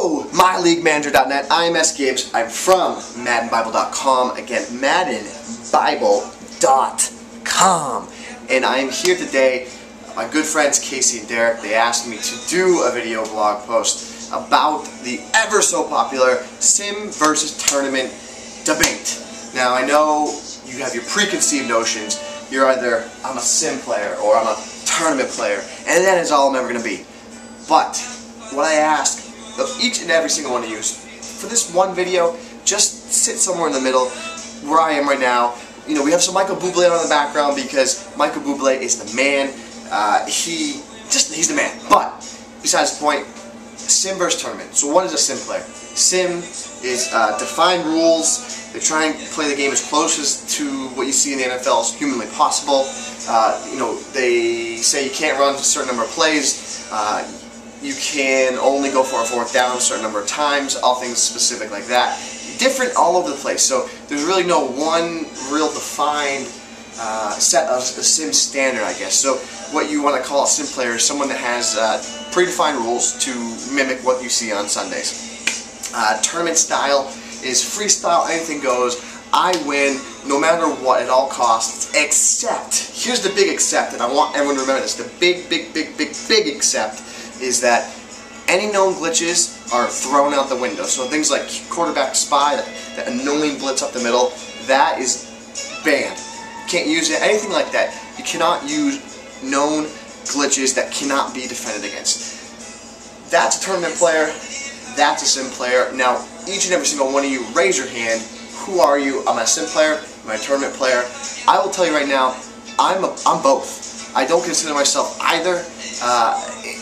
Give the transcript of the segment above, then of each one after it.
Hello, myleaguemanager.net. I am Sgibs. I'm from MaddenBible.com. Again, MaddenBible.com. And I am here today. My good friends Casey and Derek, they asked me to do a video blog post about the ever so popular sim versus tournament debate. Now, I know you have your preconceived notions. You're either, I'm a sim player or I'm a tournament player, and that is all I'm ever going to be. But what I ask of each and every single one of you is, for this one video, just sit somewhere in the middle, where I am right now. You know, we have some Michael Bublé on in the background because Michael Bublé is the man. He's the man. But besides the point, sim versus tournament. So what is a sim player? Sim is defined rules. They try and play the game as close as to what you see in the NFL as humanly possible. You know, they say you can't run a certain number of plays. You can only go for a fourth down a certain number of times, all things specific like that. Different all over the place, so there's really no one real defined set of a sim standard, I guess. So what you want to call a sim player is someone that has predefined rules to mimic what you see on Sundays. Tournament style is freestyle, anything goes. I win no matter what at all costs, except, here's the big except, and I want everyone to remember this, the big except is that any known glitches are thrown out the window. So things like quarterback spy, that annoying blitz up the middle, that is banned. Can't use it, anything like that. You cannot use known glitches that cannot be defended against. That's a tournament player, that's a sim player. Now, each and every single one of you, raise your hand. Who are you? I'm a sim player, I'm a tournament player. I will tell you right now, I'm both. I don't consider myself either.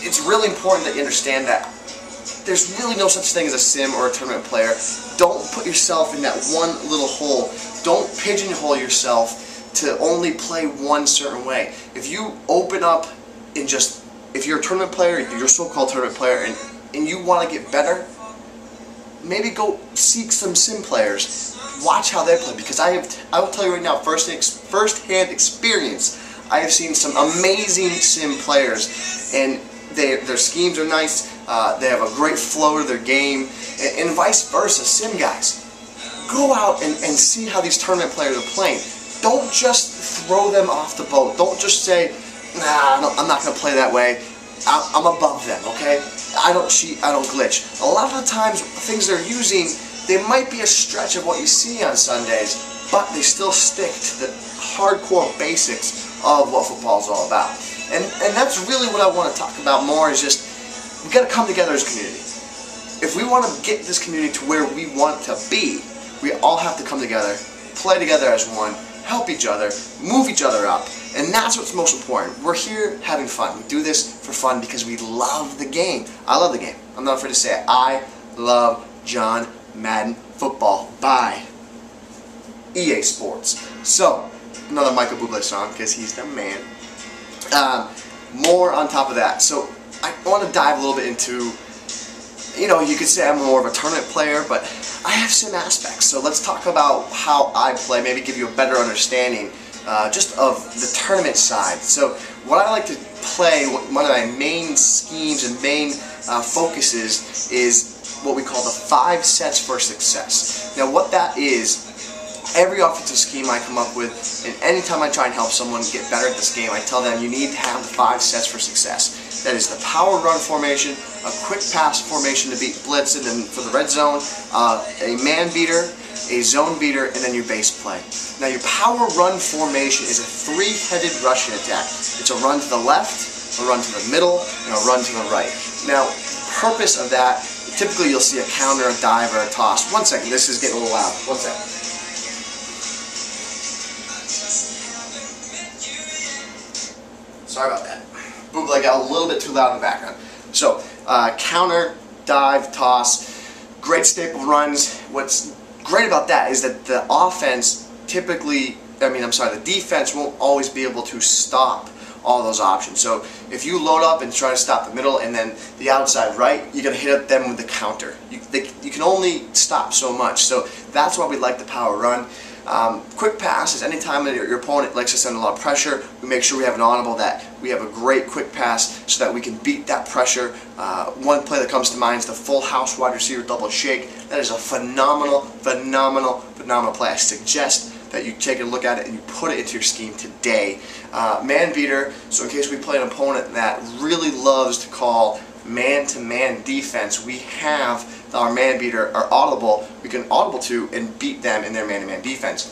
It's really important that you understand that there's really no such thing as a sim or a tournament player. Don't put yourself in that one little hole. Don't pigeonhole yourself to only play one certain way. If you open up and just, if you're a tournament player, you're a so-called tournament player, and you want to get better, maybe go seek some sim players. Watch how they play, because I will tell you right now, first-hand experience, I have seen some amazing sim players, and their schemes are nice, they have a great flow to their game, and vice versa. Sim guys, go out and see how these tournament players are playing. Don't just throw them off the boat. Don't just say, nah, I'm not going to play that way. I'm above them, okay? I don't cheat, I don't glitch. A lot of the times, things they're using, they might be a stretch of what you see on Sundays, but they still stick to the hardcore basics of what football is all about. And that's really what I want to talk about more, is just, we got to come together as a community. If we want to get this community to where we want to be, we all have to come together, play together as one, help each other, move each other up, and that's what's most important. We're here having fun. We do this for fun because we love the game. I love the game. I'm not afraid to say it. I love John Madden football by EA Sports. So, another Michael Bublé song, because he's the man. More on top of that. So, I want to dive a little bit into, you know, you could say I'm more of a tournament player, but I have sim aspects. So let's talk about how I play, maybe give you a better understanding just of the tournament side. So what I like to play, one of my main schemes and main focuses is what we call the 5 sets for success. Now what that is, every offensive scheme I come up with, and anytime I try and help someone get better at this game, I tell them you need to have the 5 sets for success. That is the power run formation, a quick pass formation to beat blitz, and then for the red zone, a man beater, a zone beater, and then your base play. Now your power run formation is a 3-headed rushing attack. It's a run to the left, a run to the middle, and a run to the right. Now, the purpose of that, typically you'll see a counter, a dive, or a toss. One second, this is getting a little loud. One second. Sorry about that. Bublé got a little bit too loud in the background. So, counter, dive, toss, great staple runs. What's great about that is that the offense typically, the defense won't always be able to stop all those options. So, if you load up and try to stop the middle and then the outside right, you're going to hit them with the counter. You can only stop so much. So, that's why we like the power run. Quick passes, anytime your opponent likes to send a lot of pressure, we make sure we have an audible, that we have a great quick pass so that we can beat that pressure. One play that comes to mind is the full house wide receiver double shake. That is a phenomenal play. I suggest that you take a look at it and you put it into your scheme today. Man beater, so in case we play an opponent that really loves to call man-to-man defense, we have our man beater, our audible, we can audible to and beat them in their man-to-man defense.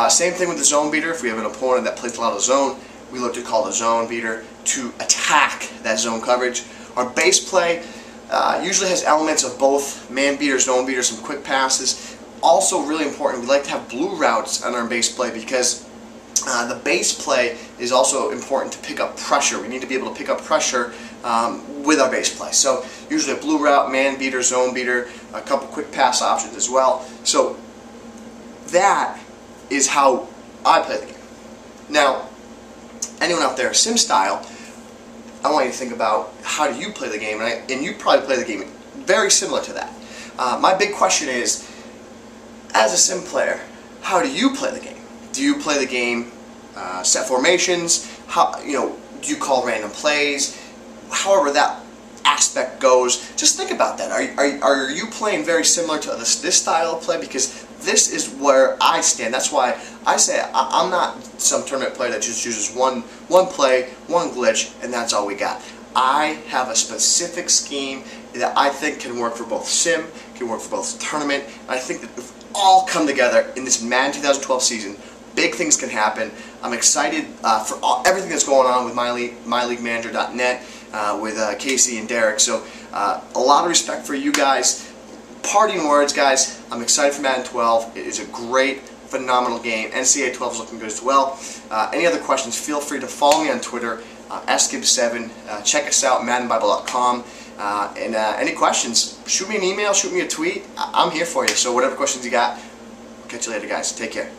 Same thing with the zone beater. If we have an opponent that plays a lot of zone, we look to call the zone beater to attack that zone coverage. Our base play usually has elements of both man beater, zone beater, some quick passes. Also really important, we like to have blue routes on our base play because the base play is also important to pick up pressure. We need to be able to pick up pressure with our base play. So usually a blue route, man beater, zone beater, a couple quick pass options as well. So that is how I play the game. Now, anyone out there, sim style, I want you to think about how do you play the game, and you probably play the game very similar to that. My big question is, as a sim player, how do you play the game? Do you play the game set formations? Do you call random plays? However that aspect goes, just think about that. Are you playing very similar to this style of play? Because this is where I stand. That's why I say I'm not some tournament player that just uses one play, one glitch, and that's all we got. I have a specific scheme that I think can work for both sim, can work for both tournament. And I think that if we all come together in this Madden 2012 season, big things can happen. I'm excited for everything that's going on with myleaguemanager.net, with Casey and Derek. So a lot of respect for you guys. Parting words, guys. I'm excited for Madden 12. It is a great, phenomenal game. NCAA 12 is looking good as well. Any other questions, feel free to follow me on Twitter, Sgibs7. Check us out, MaddenBible.com. And any questions, shoot me an email, shoot me a tweet. I'm here for you. So whatever questions you got, catch you later, guys. Take care.